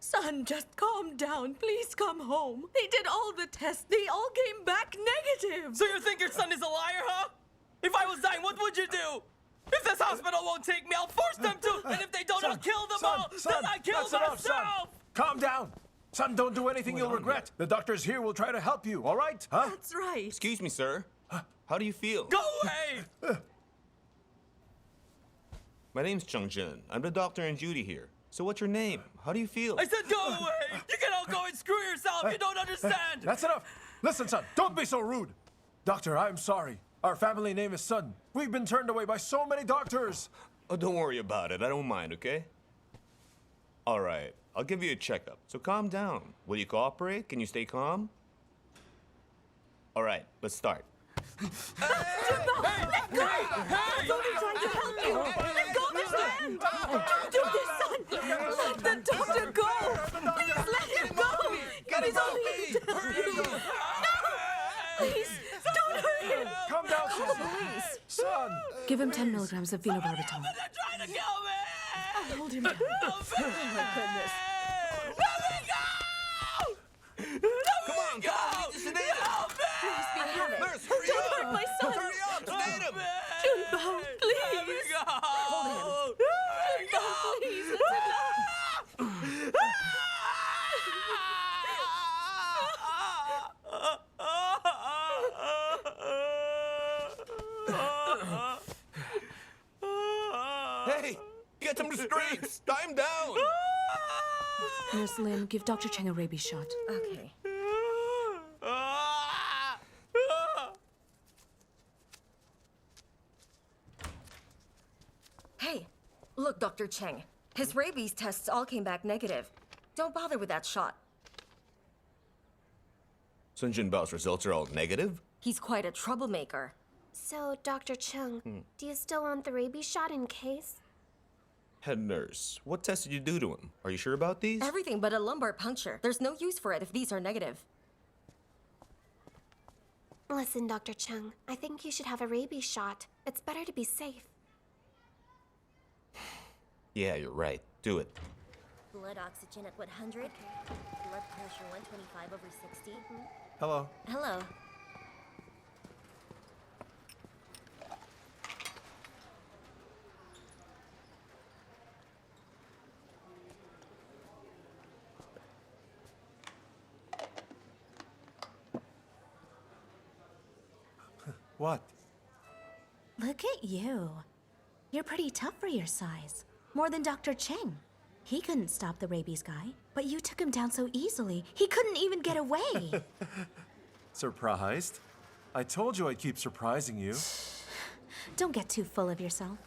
Son, just calm down. Please come home. They did all the tests. They all came back negative. So you think your son is a liar, huh? If I was dying, what would you do? If this hospital won't take me, I'll force them to. And if they don't, I'll kill them all. Then I kill myself. Son. Calm down. Son, don't do anything you'll regret. The doctors here will try to help you, all right? Huh? That's right. Excuse me, sir. How do you feel? Go away! My name's Changzhen. I'm the doctor and Judy here. So what's your name? How do you feel? I said go away! You can all go and screw yourself! You don't understand! That's enough! Listen, son, don't be so rude! Doctor, I'm sorry. Our family name is Sun. We've been turned away by so many doctors! Oh, don't worry about it. I don't mind, okay? All right. I'll give you a checkup. So calm down. Will you cooperate? Can you stay calm? All right, let's start. Let go! I'm only trying to help you. Let go of his hand. Don't do this, son. Let the doctor go. Please let him go. He's only here to help you. No! Please, don't hurt him. Calm down, son. Son! Give him 10 milligrams of phenobarbital. They're trying to kill me! I'll hold him down. Oh, my goodness. Let me go! Come on, go! I need to sedate him. Help me! I have it. Nurse, hurry Don't up! hurt my son. Hurry up, sedate him! Junbao, please. Let me go! Hold him. Junbao, please. That's enough. Hey, get him restraints! Tie him down! Nurse Lin, give Dr. Cheng a rabies shot. Okay. Hey, look, Dr. Cheng. His rabies tests all came back negative. Don't bother with that shot. Sun Junbao's results are all negative? He's quite a troublemaker. So, Dr. Chung, do you still want the rabies shot in case? Head nurse, what test did you do to him? Are you sure about these? Everything but a lumbar puncture. There's no use for it if these are negative. Listen, Dr. Chung, I think you should have a rabies shot. It's better to be safe. Yeah, you're right. Do it. Blood oxygen at 100. Okay. Blood pressure 125 over 60. Hello. Hello. What? Look at you. You're pretty tough for your size. More than Dr. Cheng. He couldn't stop the rabies guy, but you took him down so easily, he couldn't even get away. Surprised? I told you I'd keep surprising you. Don't get too full of yourself.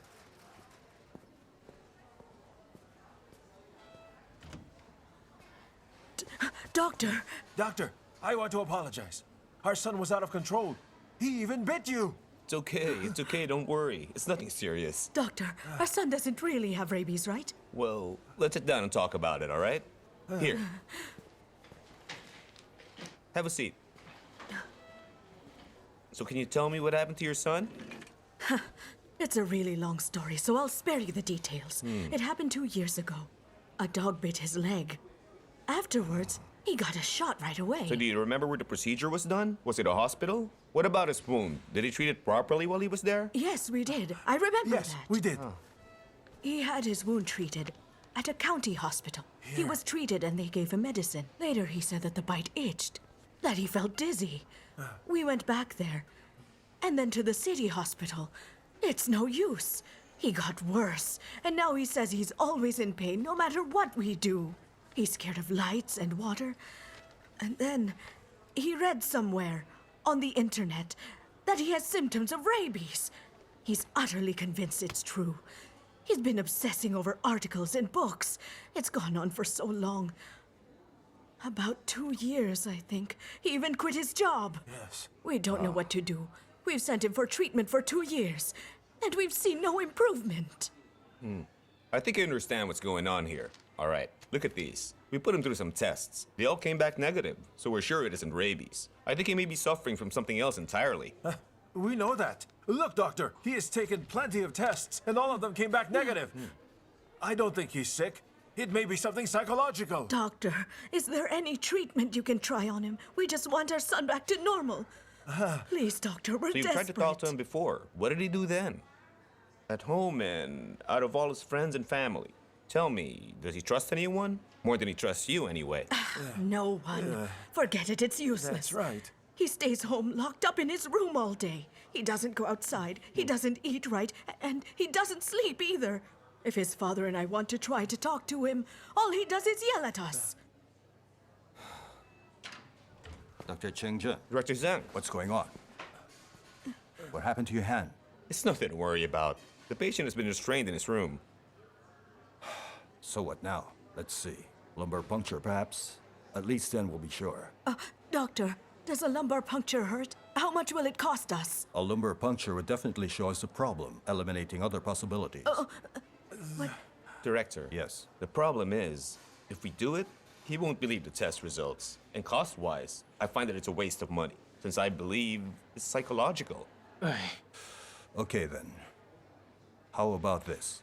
Doctor! Doctor, I want to apologize. Our son was out of control. He even bit you. It's okay, don't worry. It's nothing serious. Doctor, our son doesn't really have rabies, right? Well, let's sit down and talk about it, all right? Here. Have a seat. So can you tell me what happened to your son? It's a really long story, so I'll spare you the details. It happened 2 years ago. A dog bit his leg. Afterwards, he got a shot right away. So do you remember where the procedure was done? Was it a hospital? What about his wound? Did he treat it properly while he was there? Yes, we did. I remember Yes, that. we did. He had his wound treated at a county hospital. He was treated and they gave him medicine. Later, he said that the bite itched, that he felt dizzy. We went back there, and then to the city hospital. It's no use. He got worse, and now he says he's always in pain no matter what we do. He's scared of lights and water. And then he read somewhere on the internet that he has symptoms of rabies. He's utterly convinced it's true. He's been obsessing over articles and books. It's gone on for so long. About 2 years, I think. He even quit his job. Yes. We don't know what to do. We've sent him for treatment for 2 years, and we've seen no improvement. I think I understand what's going on here. All right, look at these. We put him through some tests. They all came back negative, so we're sure it isn't rabies. I think he may be suffering from something else entirely. We know that. Look, doctor, he has taken plenty of tests, and all of them came back negative. I don't think he's sick. It may be something psychological. Doctor, is there any treatment you can try on him? We just want our son back to normal. Please, doctor, we're So you desperate. tried to talk to him before. What did he do then? At home and out of all his friends and family. Tell me, does he trust anyone? More than he trusts you, anyway. No one. Forget it, it's useless. That's right. He stays home, locked up in his room all day. He doesn't go outside, he doesn't eat right, and he doesn't sleep either. If his father and I want to try to talk to him, all he does is yell at us. Dr. Qianqian, Director Zhang, what's going on? What happened to your hand? it's nothing to worry about. The patient has been restrained in his room. So what now? Let's see. Lumbar puncture, perhaps? At least then we'll be sure. Doctor, does a lumbar puncture hurt? How much will it cost us? A lumbar puncture would definitely show us the problem, eliminating other possibilities. Director. Yes. The problem is, if we do it, he won't believe the test results. And cost-wise, I find that it's a waste of money, since I believe it's psychological. Okay then. How about this?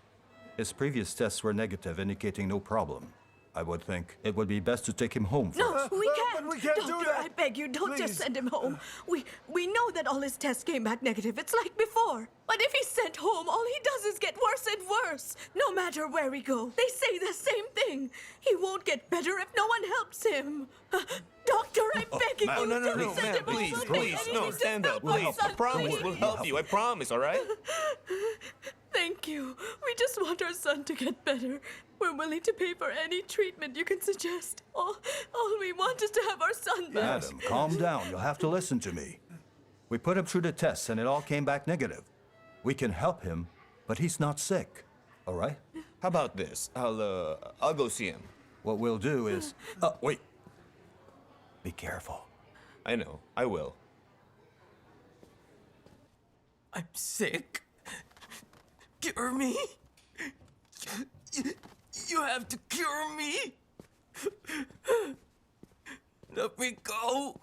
His previous tests were negative, indicating no problem. I would think it would be best to take him home first. No, we can't. but we can't do Doctor, that. I beg you, don't just Please. send him home. We know that all his tests came back negative. It's like before. But if he's sent home, all he does is get worse and worse. No matter where we go, they say the same thing. He won't get better if no one helps him. Doctor, I'm begging ma'am. you, No, don't no, send man, him home. please, We'll do please, anything no, to stand up, help my please. son, I promise please. we'll help you, I promise, all right? Thank you. We just want our son to get better. We're willing to pay for any treatment you can suggest. All we want is to have our son back. Madam, calm down. You'll have to listen to me. We put him through the tests and it all came back negative. We can help him, but he's not sick. All right? How about this? I'll go see him. What we'll do is... wait. Be careful. I know, I will. I'm sick. Cure me. You have to cure me. Let me go.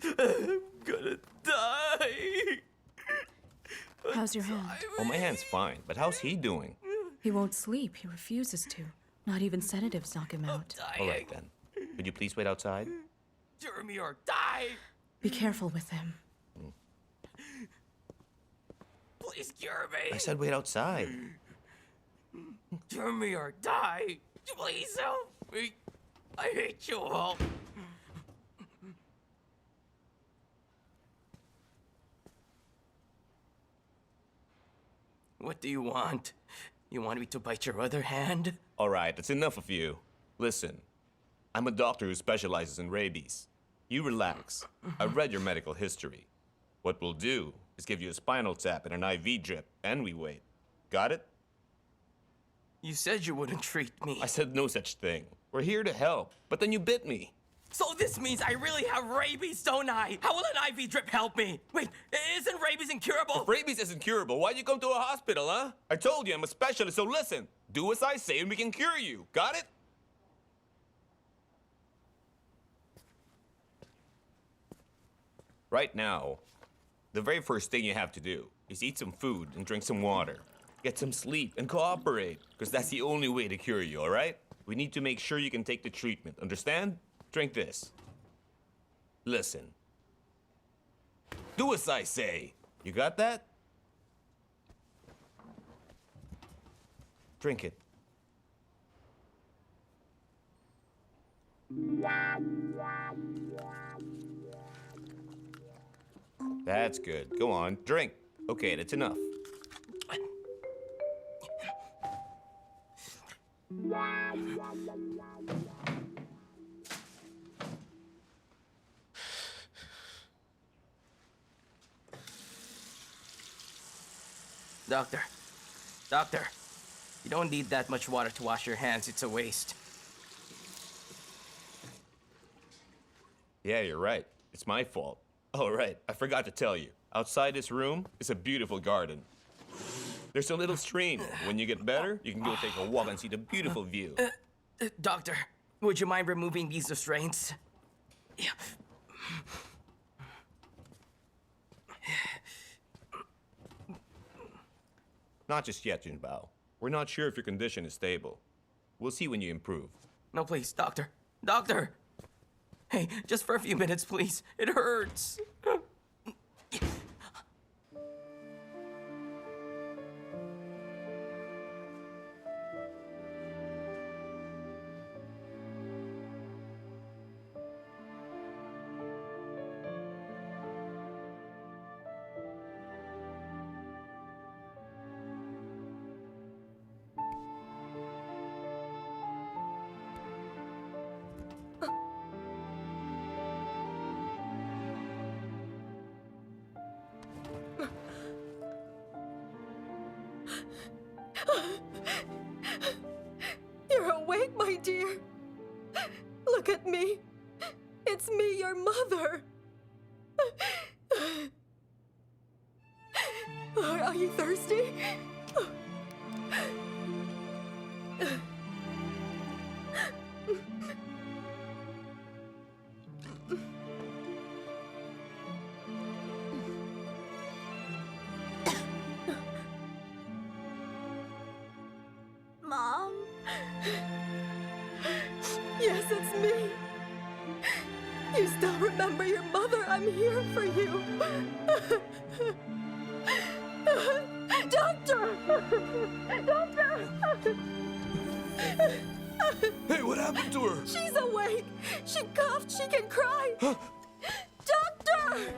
I'm gonna die. How's your hand? Oh, my hand's fine, but how's he doing? He won't sleep. He refuses to. Not even sedatives knock him out. All right, then. Could you please wait outside? Cure me or die. Be careful with him. Please cure me. I said wait outside. Cure me or die. Please help me. I hate you all. What do you want? You want me to bite your other hand? All right, that's enough of you. Listen, I'm a doctor who specializes in rabies. You relax. I read your medical history. What we'll do is give you a spinal tap and an IV drip, and we wait. Got it? You said you wouldn't treat me. I said no such thing. We're here to help, but then you bit me. So this means I really have rabies, don't I? How will an IV drip help me? Wait, isn't rabies incurable? If rabies isn't curable, why'd you come to a hospital, huh? I told you I'm a specialist, so listen. Do as I say and we can cure you. Got it? Right now, the very first thing you have to do is eat some food and drink some water. Get some sleep and cooperate, because that's the only way to cure you, all right? We need to make sure you can take the treatment, understand? Drink this. Listen. Do as I say. You got that? Drink it. That's good. Go on, drink. Okay, that's enough. Doctor, you don't need that much water to wash your hands. It's a waste. Yeah, you're right. It's my fault. Oh, right. I forgot to tell you. Outside this room is a beautiful garden. There's a little stream. When you get better, you can go take a walk and see the beautiful view. Doctor, would you mind removing these restraints? Yeah. Not just yet, Junbao. We're not sure if your condition is stable. We'll see when you improve. No, please, doctor. Doctor! Hey, just for a few minutes, please. It hurts. You're awake, my dear. Look at me. It's me, your mother. Are you thirsty? Mom? Yes, it's me. You still remember your mother? I'm here for you. Doctor! Doctor! Hey, what happened to her? She's awake. She coughed. She can cry. Doctor!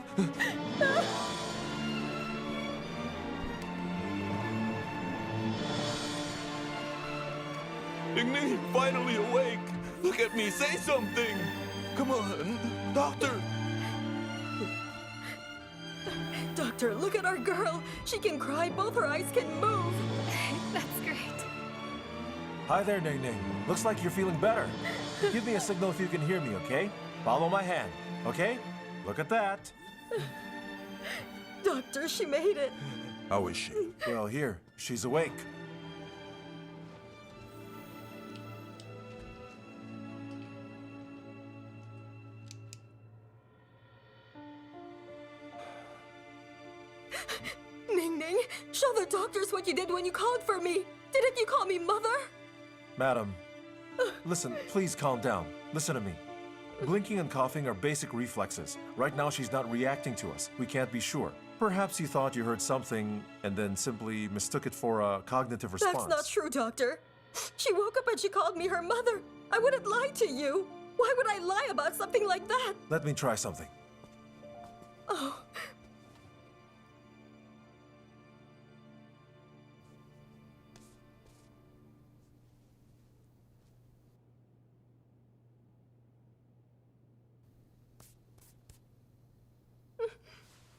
Ning, you're finally awake. Look at me, say something. Come on, doctor. Doctor, look at our girl. She can cry. Both her eyes can move. That's great. Hi there, Ning Ning. Looks like you're feeling better. Give me a signal if you can hear me, okay? Follow my hand, okay? Look at that. Doctor, she made it. How is she? Well, here, she's awake. Ning Ning, show the doctors what you did when you called for me. Didn't you call me mother? Madam, listen, please calm down. Listen to me. Blinking and coughing are basic reflexes. Right now, she's not reacting to us. We can't be sure. Perhaps you thought you heard something and then simply mistook it for a cognitive response. That's not true, Doctor. She woke up and she called me her mother. I wouldn't lie to you. Why would I lie about something like that? Let me try something. Oh.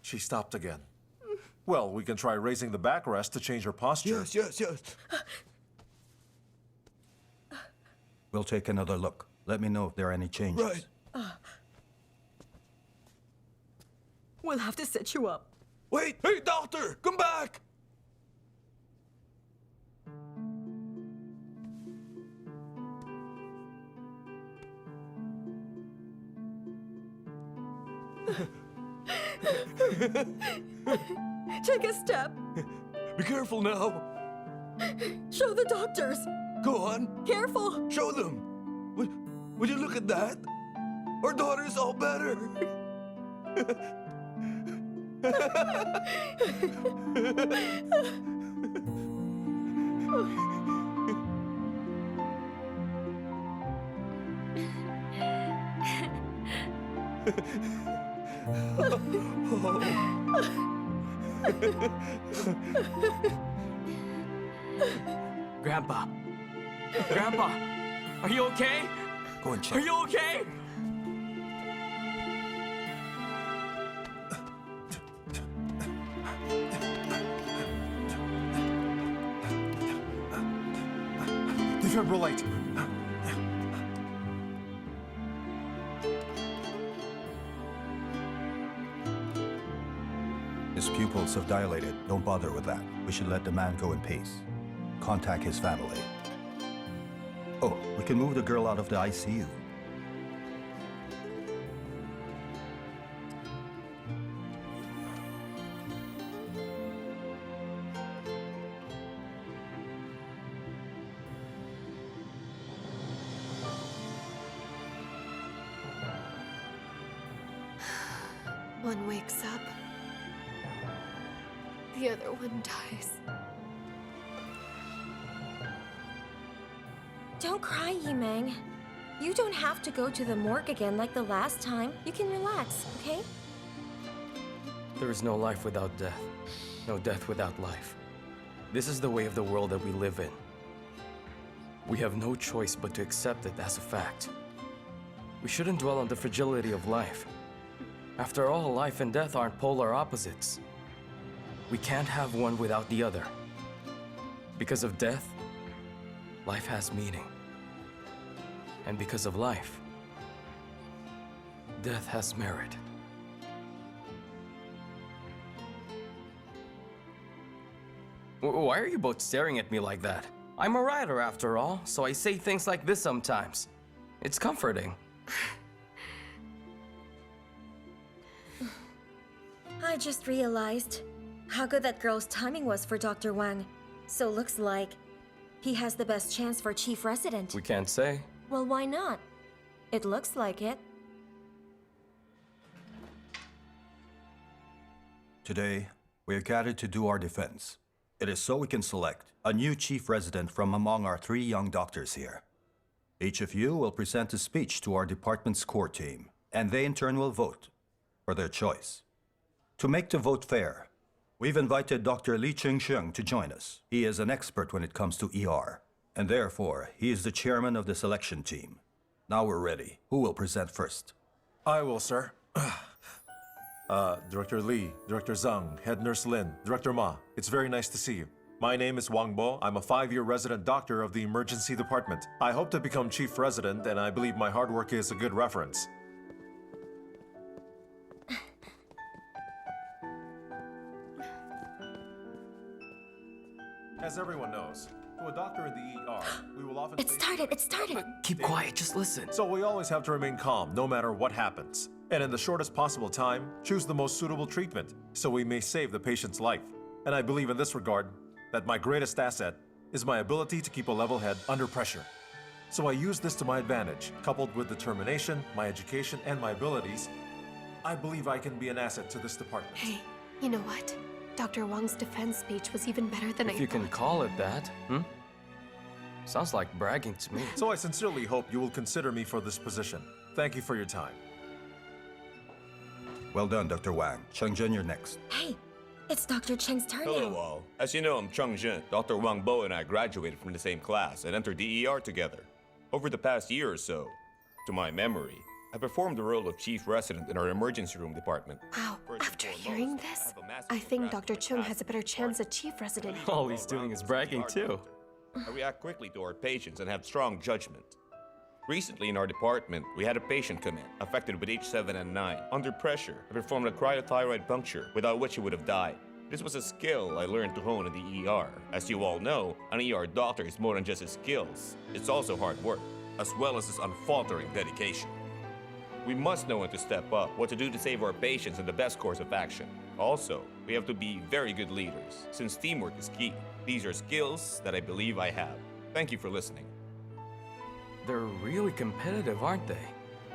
She stopped again. Well, we can try raising the backrest to change her posture. Yes. We'll take another look. Let me know if there are any changes. Right. We'll have to set you up. Wait, hey, doctor, come back. Take a step. Be careful now. Show the doctors. Go on, Careful. show them. Would you look at that? Our daughter's all better. Grandpa. Grandpa, are you okay? Go and check. Are you okay? Defibrillate. His pupils have dilated. Don't bother with that. We should let the man go in peace. Contact his family. Oh, we can move the girl out of the ICU. One wakes up, the other one dies. Don't cry, Yimeng. You don't have to go to the morgue again like the last time. You can relax, okay? There is no life without death, no death without life. This is the way of the world that we live in. We have no choice but to accept it as a fact. We shouldn't dwell on the fragility of life. After all, life and death aren't polar opposites. We can't have one without the other. Because of death, life has meaning. And because of life, death has merit. Why are you both staring at me like that? I'm a writer after all, so I say things like this sometimes. It's comforting. I just realized how good that girl's timing was for Dr. Wang. So looks like he has the best chance for chief resident. We can't say. Well, why not? It looks like it. Today, we are gathered to do our defense. It is so we can select a new chief resident from among our 3 young doctors here. Each of you will present a speech to our department's core team, and they in turn will vote for their choice. To make the vote fair, we've invited Dr. Li Qianqian to join us. He is an expert when it comes to ER, and therefore, he is the chairman of the selection team. Now we're ready. Who will present first? I will, sir. Director Li, Director Zhang, Head Nurse Lin, Director Ma, it's very nice to see you. My name is Wang Bo. I'm a 5-year resident doctor of the emergency department. I hope to become chief resident, and I believe my hard work is a good reference. As everyone knows, to a doctor in the ER, we will often It started! Keep quiet, just listen. So we always have to remain calm, no matter what happens. And in the shortest possible time, choose the most suitable treatment, so we may save the patient's life. And I believe in this regard, that my greatest asset is my ability to keep a level head under pressure. So I use this to my advantage, coupled with determination, my education, and my abilities. I believe I can be an asset to this department. Hey, you know what? Dr. Wang's defense speech was even better than I If you can thought. call it that, Sounds like bragging to me. So I sincerely hope you will consider me for this position. Thank you for your time. Well done, Dr. Wang. Changzhen, you're next. Hey, it's Dr. Cheng's turn Hello now. all. As you know, I'm Tongjiang. Dr. Wang Bo and I graduated from the same class and entered the ER together. Over the past year or so, to my memory, I performed the role of chief resident in our emergency room department. Wow, First and after foremost, hearing I this, have a massive I think grasp Dr. of the Chung has a better task chance of at chief resident. All he's doing is bragging too. I react quickly to our patients and have strong judgment. Recently in our department, we had a patient come in, affected with H7 and 9. Under pressure, I performed a cryothyroid puncture, without which he would have died. This was a skill I learned to hone in the ER. As you all know, an ER doctor is more than just his skills. It's also hard work, as well as his unfaltering dedication. We must know when to step up, what to do to save our patients, and the best course of action. Also, we have to be very good leaders, since teamwork is key. These are skills that I believe I have. Thank you for listening. They're really competitive, aren't they?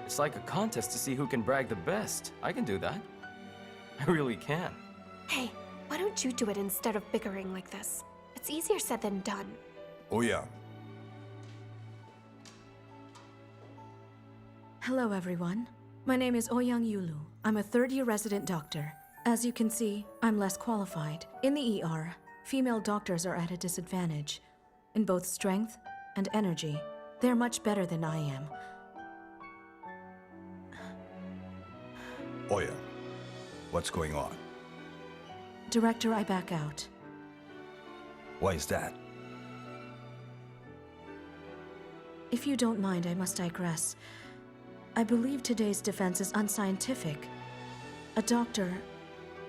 It's like a contest to see who can brag the best. I can do that. I really can. Hey, why don't you do it instead of bickering like this? It's easier said than done. Oh yeah. Hello, everyone. My name is Ouyang Yulu. I'm a 3rd-year resident doctor. As you can see, I'm less qualified. In the ER, female doctors are at a disadvantage. In both strength and energy, they're much better than I am. Oh yeah. What's going on? Director, I back out. Why is that? If you don't mind, I must digress. I believe today's defense is unscientific. A doctor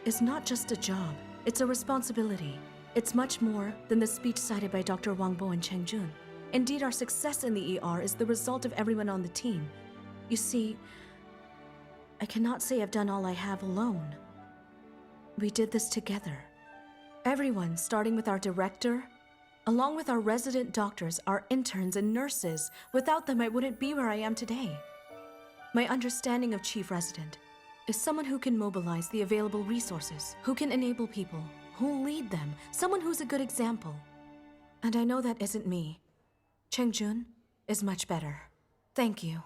is not just a job, it's a responsibility. It's much more than the speech cited by Dr. Wang Bo and Cheng Jun. Indeed, our success in the ER is the result of everyone on the team. You see, I cannot say I've done all I have alone. We did this together. Everyone, starting with our director, along with our resident doctors, our interns and nurses. Without them, I wouldn't be where I am today. My understanding of chief resident is someone who can mobilize the available resources, who can enable people, who'll lead them, someone who's a good example. And I know that isn't me. Chengjun is much better. Thank you.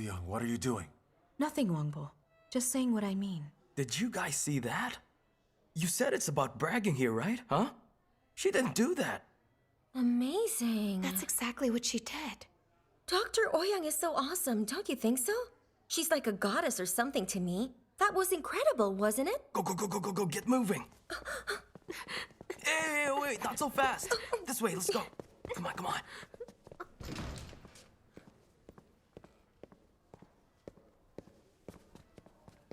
Young, what are you doing? Nothing, Wangbo. Just saying what I mean. Did you guys see that? You said it's about bragging here, right? Huh? She didn't do that. Amazing. That's exactly what she did. Dr. Ouyang is so awesome, don't you think so? She's like a goddess or something to me. That was incredible, wasn't it? Go, go, go, go, go, go, get moving. Hey, wait, not so fast. This way, let's go. Come on, come on.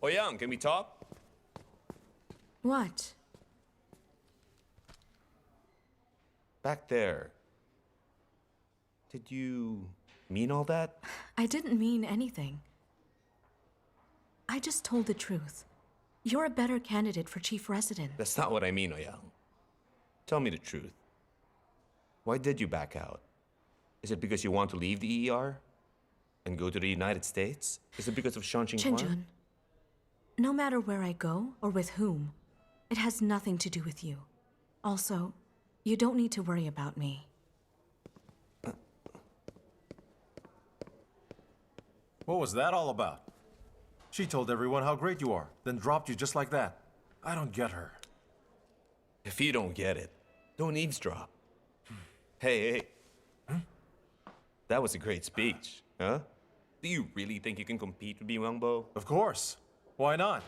Yang, can we talk? What? Back there. Did you mean all that? I didn't mean anything. I just told the truth. You're a better candidate for chief resident. That's not what I mean, Yang. Tell me the truth. Why did you back out? Is it because you want to leave the ER? And go to the United States? Is it because of Shanqing? Chengjun, no matter where I go or with whom, it has nothing to do with you. Also, you don't need to worry about me. What was that all about? She told everyone how great you are, then dropped you just like that. I don't get her. If you don't get it, don't eavesdrop. Hey. That was a great speech, huh? Do you really think you can compete with me, Wangbo? Of course. Why not?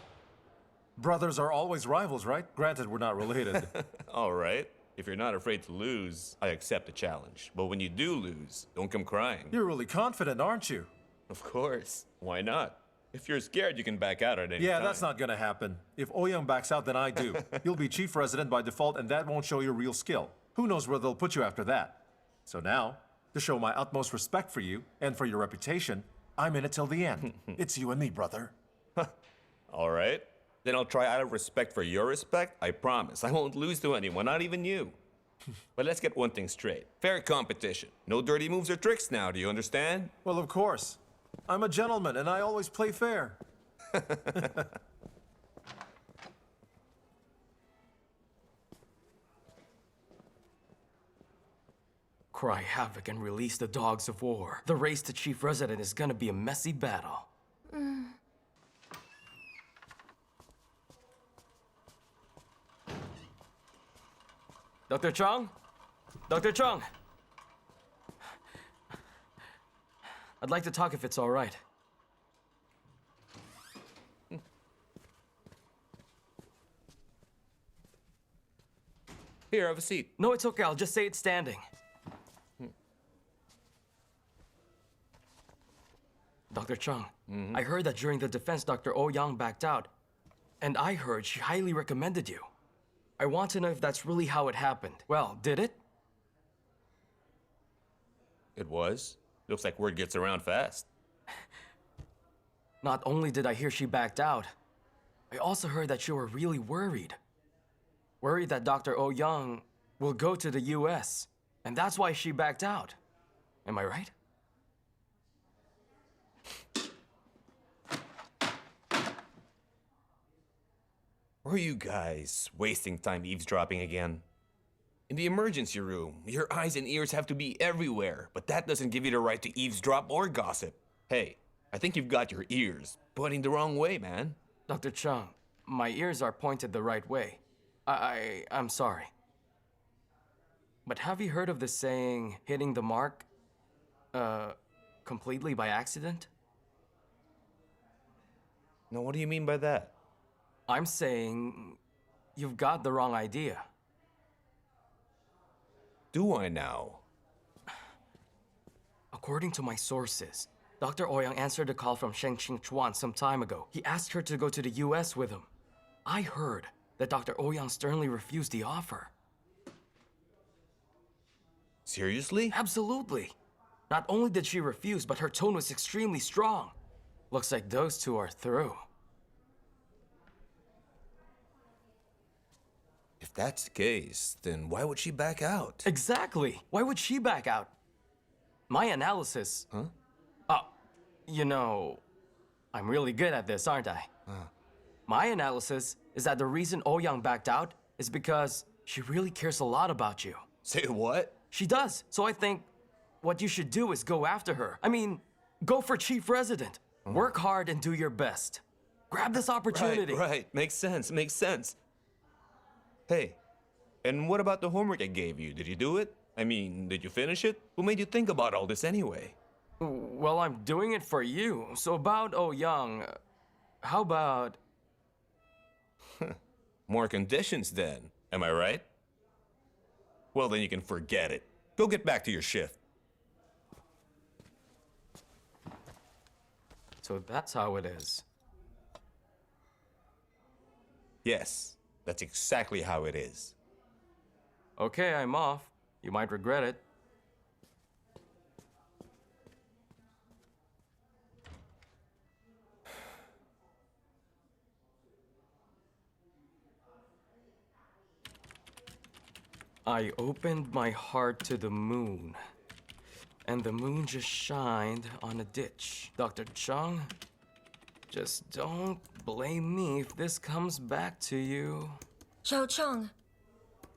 Brothers are always rivals, right? Granted, we're not related. All right. If you're not afraid to lose, I accept the challenge. But when you do lose, don't come crying. You're really confident, aren't you? Of course. Why not? If you're scared, you can back out at any Yeah, time. that's not gonna happen. If Ouyang backs out, then I do. You'll be chief resident by default, and that won't show your real skill. Who knows where they'll put you after that? So now, to show my utmost respect for you, and for your reputation, I'm in it till the end. It's you and me, brother. All right. Then I'll try out of respect for your respect. I promise. I won't lose to anyone, not even you. But let's get one thing straight. Fair competition. No dirty moves or tricks now, do you understand? Well, of course. I'm a gentleman, and I always play fair. Cry havoc and release the dogs of war. The race to chief resident is gonna be a messy battle. Dr. Chang? Dr. Chang! I'd like to talk if it's all right. Here, have a seat. No, it's okay. I'll just say it standing. Dr. Chang, I heard that during the defense, Dr. Ouyang backed out. And I heard she highly recommended you. I want to know if that's really how it happened. Well, did it? It was. Looks like word gets around fast. Not only did I hear she backed out, I also heard that you were really worried. Worried that Dr. Ouyang will go to the US, and that's why she backed out. Am I right? Were you guys wasting time eavesdropping again? In the emergency room, your eyes and ears have to be everywhere, but that doesn't give you the right to eavesdrop or gossip. Hey, I think you've got your ears pointing the wrong way, man. Dr. Chang, my ears are pointed the right way. I'm sorry. But have you heard of the saying, hitting the mark, completely by accident? Now, what do you mean by that? I'm saying you've got the wrong idea. Do I now? According to my sources, Dr. Ouyang answered a call from Sheng Qingchuan some time ago. He asked her to go to the US with him. I heard that Dr. Ouyang sternly refused the offer. Seriously? Absolutely. Not only did she refuse, but her tone was extremely strong. Looks like those two are through. If that's the case, then why would she back out? Exactly. Why would she back out? My analysis. Huh? You know, I'm really good at this, aren't I? My analysis is that the reason Ouyang backed out is because she really cares a lot about you. Say what? She does. So I think what you should do is go after her. I mean, go for chief resident. Work hard and do your best. Grab this opportunity. Right. Makes sense. Makes sense. Hey, and what about the homework I gave you? Did you do it? I mean, did you finish it? What made you think about all this anyway? Well, I'm doing it for you. So about Ouyang, how about... More conditions then, am I right? Well, then you can forget it. Go get back to your shift. So that's how it is. Yes, that's exactly how it is. Okay, I'm off. You might regret it. I opened my heart to the moon, and the moon just shined on a ditch. Dr. Zhang, just don't blame me if this comes back to you. Zhao Chong,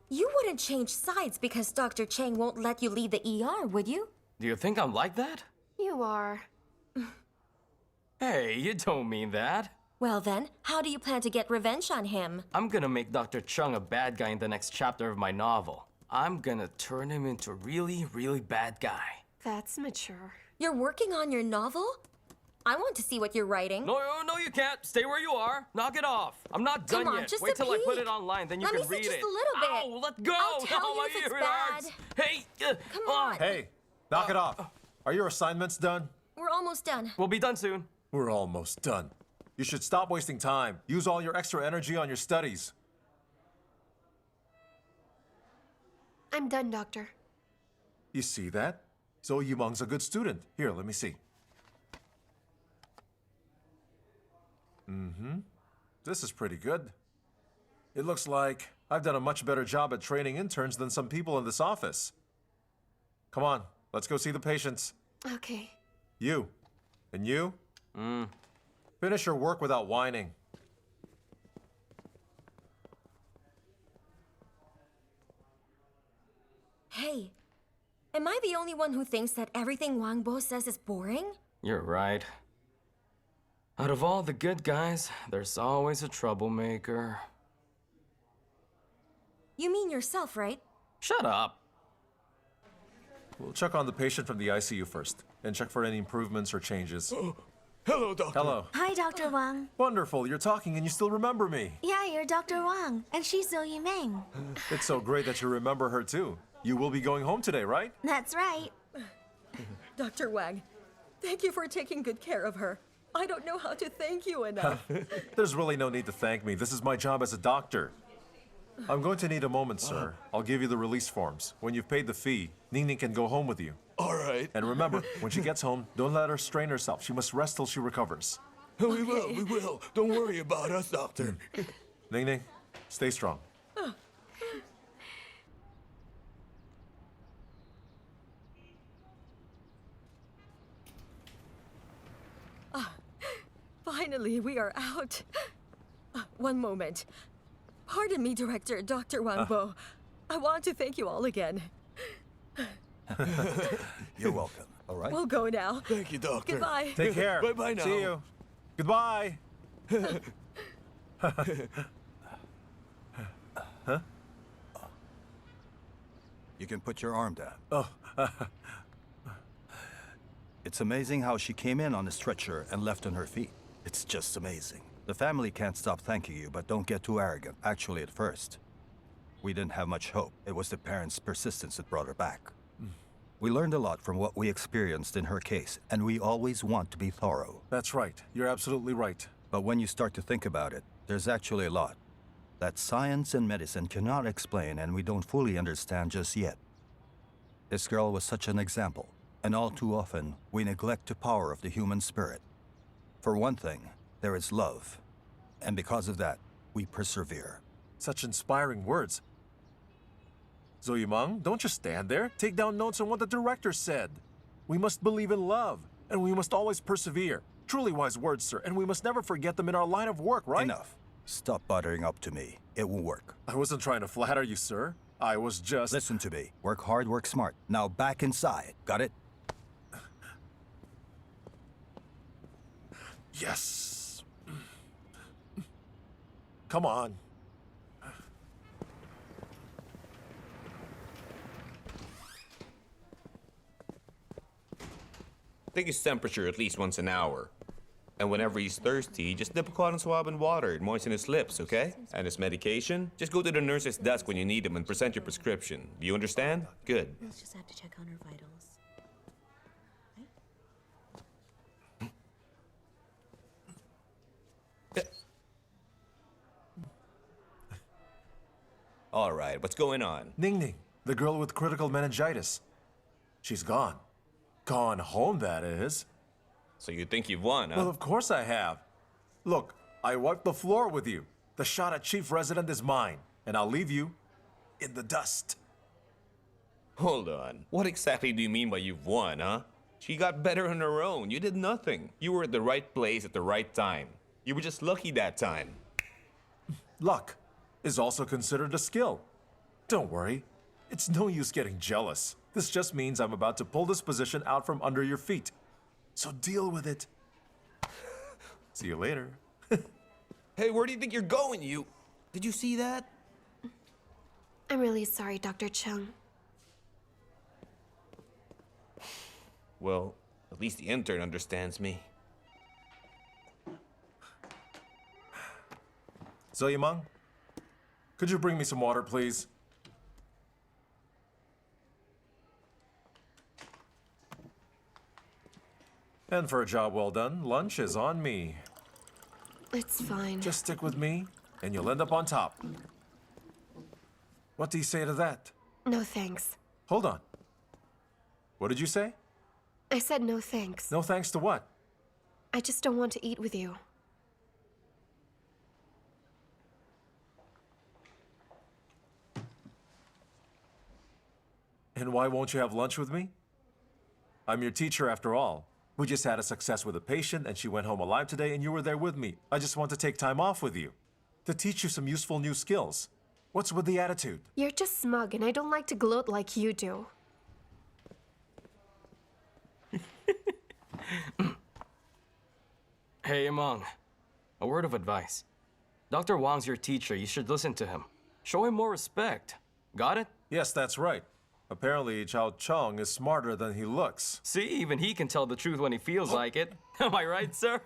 you wouldn't change sides because Dr. Chang won't let you leave the ER, would you? Do you think I'm like that? You are. Hey, you don't mean that. Well then, how do you plan to get revenge on him? I'm gonna make Dr. Chung a bad guy in the next chapter of my novel. I'm gonna turn him into a really, really bad guy. That's mature. You're working on your novel? I want to see what you're writing. No, you can't. Stay where you are. Knock it off. I'm not done Come on, yet. just Wait a till I put peek. it online, then you Let can me see read just it. a little bit. Ow, let go. I'll tell Oh, you my if it's ear bad. hurts. Hey, Come on. Hey, knock it off. Are your assignments done? We're almost done. We'll be done soon. We're almost done. You should stop wasting time. Use all your extra energy on your studies. I'm done, Doctor. You see that? Zhou Yimeng's a good student. Here, let me see. This is pretty good. It looks like I've done a much better job at training interns than some people in this office. Come on, let's go see the patients. Okay. You. And you? Finish your work without whining. Hey, am I the only one who thinks that everything Wang Bo says is boring? You're right. Out of all the good guys, there's always a troublemaker. You mean yourself, right? Shut up. We'll check on the patient from the ICU first, and check for any improvements or changes. Hello, Doctor. Hello. Hi, Dr. Wang. Wonderful, you're talking and you still remember me. Yeah, you're Dr. Wang, and she's Zhou Yimeng. It's so great that you remember her too. You will be going home today, right? That's right. Dr. Wang, thank you for taking good care of her. I don't know how to thank you enough. There's really no need to thank me. This is my job as a doctor. I'm going to need a moment, sir. I'll give you the release forms. When you've paid the fee, Ningning can go home with you. All right. And remember, when she gets home, don't let her strain herself. She must rest till she recovers. We will. Don't worry about us, Doctor. Ningning, stay strong. Finally, we are out. One moment. Pardon me, Director Dr. Wang Bo. I want to thank you all again. You're welcome. All right? We'll go now. Thank you, Doctor. Goodbye. Take care. Bye-bye now. See you. Goodbye. You can put your arm down. Oh. It's amazing how she came in on a stretcher and left on her feet. It's just amazing. The family can't stop thanking you, but don't get too arrogant. Actually, at first, we didn't have much hope. It was the parents' persistence that brought her back. We learned a lot from what we experienced in her case, and we always want to be thorough. That's right. You're absolutely right. But when you start to think about it, there's actually a lot that science and medicine cannot explain and we don't fully understand just yet. This girl was such an example, and all too often, we neglect the power of the human spirit. For one thing, there is love, and because of that, we persevere. Such inspiring words. Zhou Yimeng, don't just stand there. Take down notes on what the director said. We must believe in love and we must always persevere. Truly wise words, sir, and we must never forget them in our line of work, right? Enough. Stop buttering up to me. It won't work. I wasn't trying to flatter you, sir. I was just... Listen to me. Work hard, work smart. Now back inside. Got it? Yes. Come on. Take his temperature at least once an hour. And whenever he's thirsty, just dip a cotton swab in water and moisten his lips, okay? And his medication? Just go to the nurse's desk when you need him and present your prescription. Do you understand? Good. Let's just have to check on her vitals. All right, what's going on? Ning Ning, the girl with critical meningitis. She's gone. Gone home, that is. So you think you've won, huh? Well, of course I have. Look, I wiped the floor with you. The shot at Chief Resident is mine, and I'll leave you in the dust. Hold on. What exactly do you mean by you've won, huh? She got better on her own. You did nothing. You were at the right place at the right time. You were just lucky that time. Luck is also considered a skill. Don't worry. It's no use getting jealous. This just means I'm about to pull this position out from under your feet. So deal with it. See you later. Hey, where do you think you're going, you? Did you see that? I'm really sorry, Dr. Chung. Well, at least the intern understands me. Zoyamang, could you bring me some water, please? And for a job well done, lunch is on me. It's fine. Just stick with me, and you'll end up on top. What do you say to that? No thanks. Hold on. What did you say? I said no thanks. No thanks to what? I just don't want to eat with you. And why won't you have lunch with me? I'm your teacher after all. We just had a success with a patient and she went home alive today and you were there with me. I just want to take time off with you to teach you some useful new skills. What's with the attitude? You're just smug and I don't like to gloat like you do. Hey, Among. A word of advice. Dr. Wang's your teacher. You should listen to him. Show him more respect. Got it? Yes, that's right. Apparently, Zhao Chong is smarter than he looks. See, even he can tell the truth when he feels like it. Am I right, sir?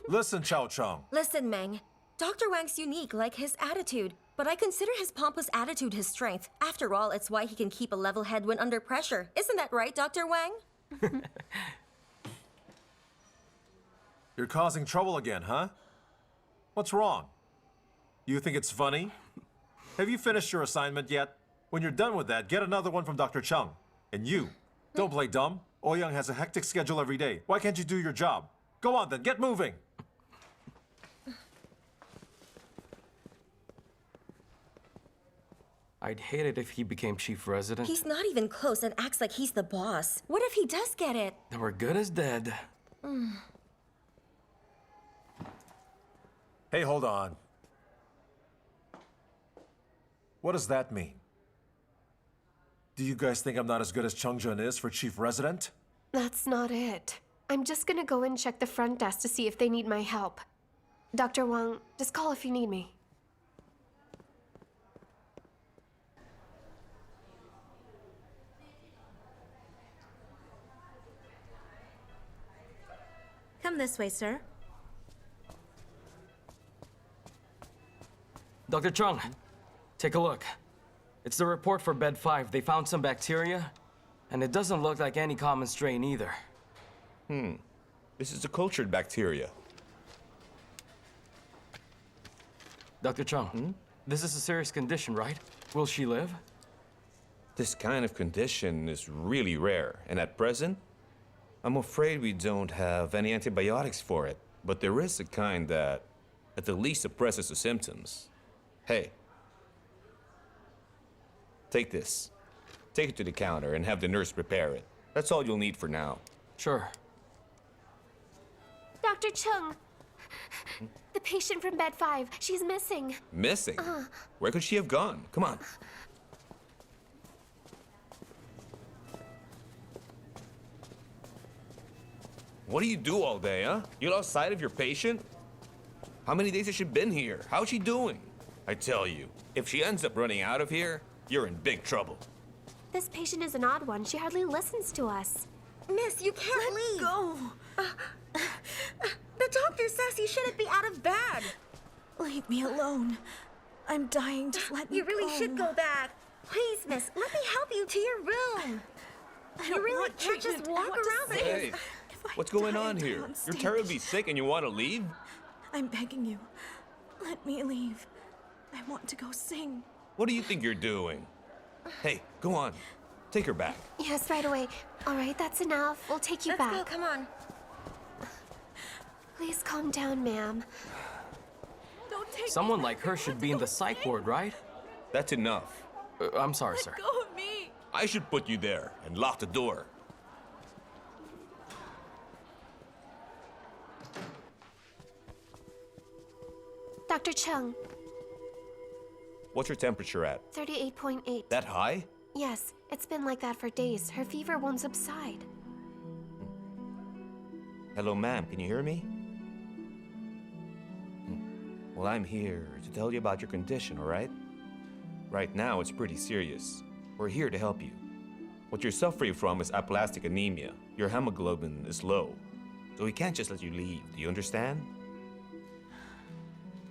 Listen, Zhao Chong. Listen, Meng. Dr. Wang's unique, like his attitude. But I consider his pompous attitude his strength. After all, it's why he can keep a level head when under pressure. Isn't that right, Dr. Wang? You're causing trouble again, huh? What's wrong? You think it's funny? Have you finished your assignment yet? When you're done with that, get another one from Dr. Chung. And you, don't play dumb. Ouyang has a hectic schedule every day. Why can't you do your job? Go on then, get moving. I'd hate it if he became chief resident. He's not even close and acts like he's the boss. What if he does get it? Then we're good as dead. Hey, hold on. What does that mean? Do you guys think I'm not as good as Chungjun is for chief resident? That's not it. I'm just gonna go and check the front desk to see if they need my help. Dr. Wang, just call if you need me. Come this way, sir. Dr. Chung, take a look. It's the report for bed 5. They found some bacteria, and it doesn't look like any common strain either. This is a cultured bacteria. Dr. Chung, this is a serious condition, right? Will she live? This kind of condition is really rare, and at present, I'm afraid we don't have any antibiotics for it. But there is a kind that at the least suppresses the symptoms. Hey, take this. Take it to the counter and have the nurse prepare it. That's all you'll need for now. Sure. Dr. Chung! The patient from bed 5, she's missing. Missing? Where could she have gone? Come on. What do you do all day, huh? You lost sight of your patient? How many days has she been here? How's she doing? I tell you, if she ends up running out of here, you're in big trouble. This patient is an odd one. She hardly listens to us. Miss, you can't leave. Go! The doctor says you shouldn't be out of bed. Leave me alone. I'm dying. Just let me You really should go back. Please, miss, let me help you to your room. I You don't really want can't just treatment. I walk want to around sing. like Hey, this. If I what's going die, on I die here? on You're stage. terribly sick and you want to leave? I'm begging you. Let me leave. I want to go sing. What do you think you're doing? Hey, go on. Take her back. Yes, right away. All right, that's enough. We'll take you Let's go, back. come on. Please calm down, ma'am. Don't take Someone me like back. I her want should to be in go the psych sing. ward, right? That's enough. I'm sorry, sir. Let go of me. I should put you there and lock the door. Dr. Chung, What's your temperature at? 38.8. That high? Yes, it's been like that for days. Her fever won't subside. Hello, ma'am. Can you hear me? Well, I'm here to tell you about your condition, all right? Right now, it's pretty serious. We're here to help you. What you're suffering from is aplastic anemia. Your hemoglobin is low. So we can't just let you leave. Do you understand?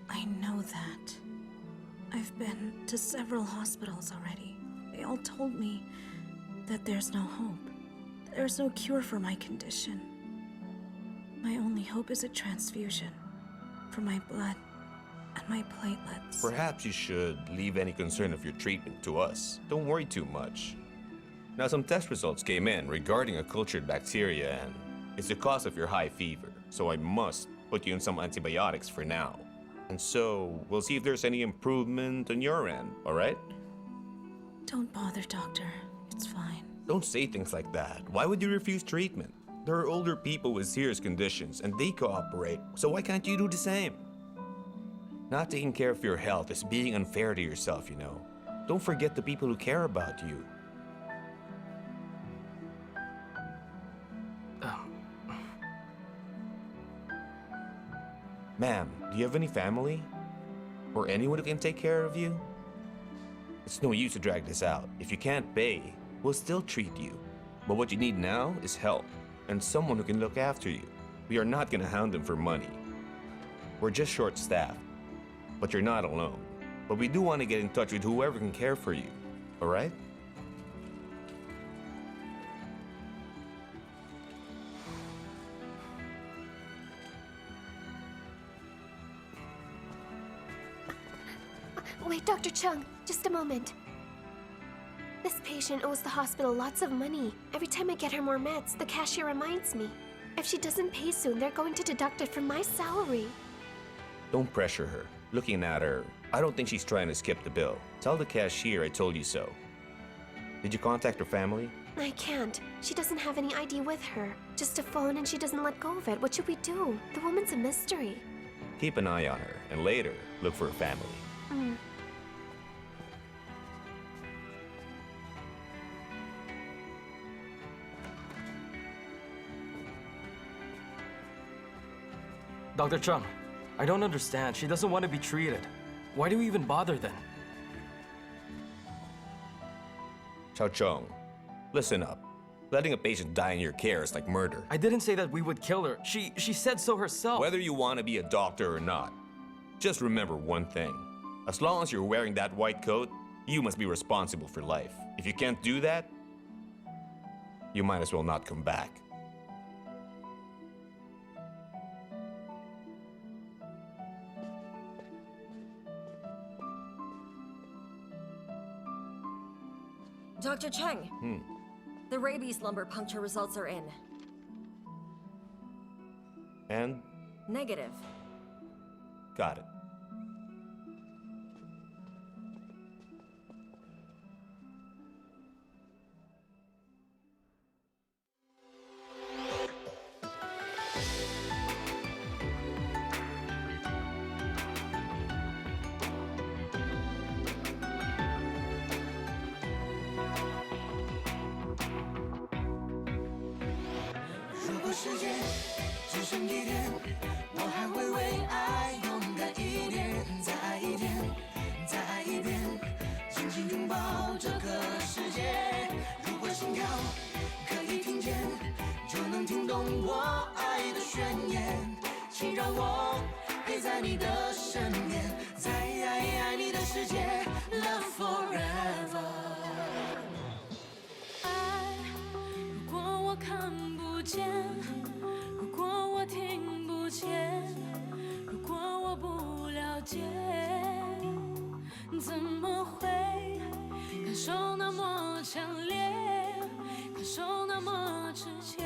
I know that. I've been to several hospitals already. They all told me that there's no hope. There's no cure for my condition. My only hope is a transfusion for my blood and my platelets. Perhaps you should leave any concern of your treatment to us. Don't worry too much. Now, some test results came in regarding a cultured bacteria, and it's the cause of your high fever. So I must put you on some antibiotics for now. And so, we'll see if there's any improvement on your end, all right? Don't bother, doctor. It's fine. Don't say things like that. Why would you refuse treatment? There are older people with serious conditions, and they cooperate. So why can't you do the same? Not taking care of your health is being unfair to yourself, you know. Don't forget the people who care about you. Ma'am, do you have any family? Or anyone who can take care of you? It's no use to drag this out. If you can't pay, we'll still treat you. But what you need now is help, and someone who can look after you. We are not gonna hound them for money. We're just short-staffed. But you're not alone. But we do want to get in touch with whoever can care for you. All right? Wait, Dr. Chung, just a moment. This patient owes the hospital lots of money. Every time I get her more meds, the cashier reminds me. If she doesn't pay soon, they're going to deduct it from my salary. Don't pressure her. Looking at her, I don't think she's trying to skip the bill. Tell the cashier I told you so. Did you contact her family? I can't. She doesn't have any ID with her. Just a phone and she doesn't let go of it. What should we do? The woman's a mystery. Keep an eye on her, and later, look for her family. Dr. Chung, I don't understand. She doesn't want to be treated. Why do we even bother then? Chao Chong, listen up. Letting a patient die in your care is like murder. I didn't say that we would kill her. She said so herself. Whether you want to be a doctor or not, just remember one thing. As long as you're wearing that white coat, you must be responsible for life. If you can't do that, you might as well not come back. Dr. Cheng. The rabies lumbar puncture results are in. And Negative. got it. 时间只剩一天，我还会为爱勇敢一点，再爱一天，再爱一遍，紧紧拥抱这个世界。如果心跳可以听见，就能听懂我爱的宣言，请让我陪在你的身边，在爱你的世界 Love forever。 爱，如果我看不见，如果我听不见，如果我不了解，怎么会感受那么强烈，感受那么直接，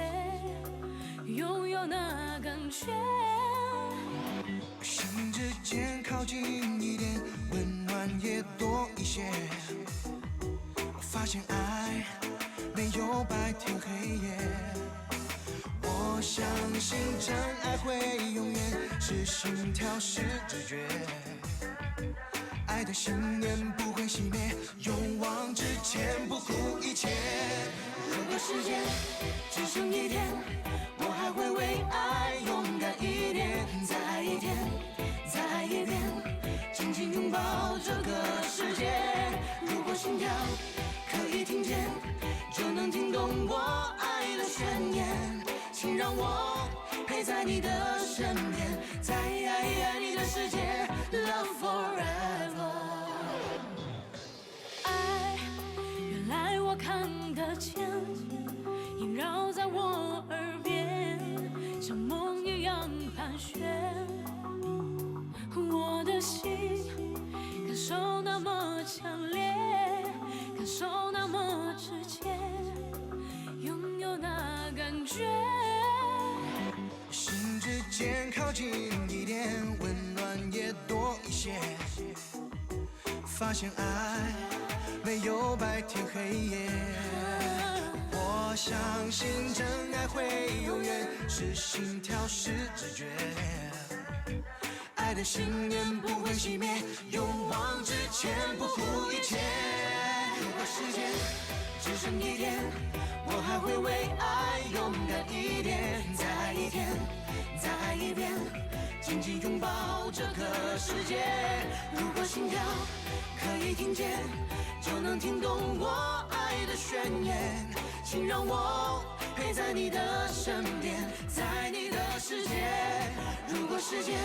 拥有那感觉。心之间靠近一点，温暖也多一些。我发现爱没有白天黑夜，我相信真爱会永远是心跳是直觉，爱的信念不会熄灭，勇往直前不顾一切。如果时间只剩一天，我还会为爱勇敢一点，再爱一天，再爱一遍，紧紧拥抱这个世界。如果心跳可以听见，就能听懂我爱的宣言，请让我陪在你的身边，在爱你的世界 Love forever。 爱，原来我看得见，萦绕在我耳边，像梦一样盘旋。我的心感受那么强烈，感受那么直接，拥有那感觉。心之间靠近一点，温暖也多一些。发现爱没有白天黑夜，我相信真爱会永远是心跳是直觉，爱的信念不会熄灭，勇往直前不顾一切。如果时间只剩一天，我还会为爱勇敢一点，再爱一天，再爱一遍，紧紧拥抱这个世界。如果心跳可以听见，就能听懂我爱的宣言，请让我陪在你的身边，在你的世界。如果时间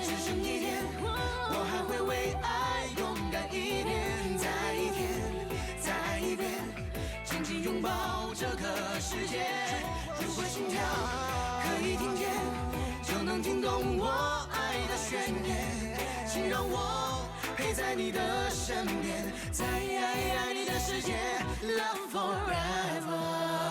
只剩一天，我还会为爱勇敢一点，再爱一天，再爱一遍，紧紧拥抱这个世界。如果心跳可以听见，就能听懂我爱的宣言，请让我陪在你的身边，在爱你的世界 Love forever。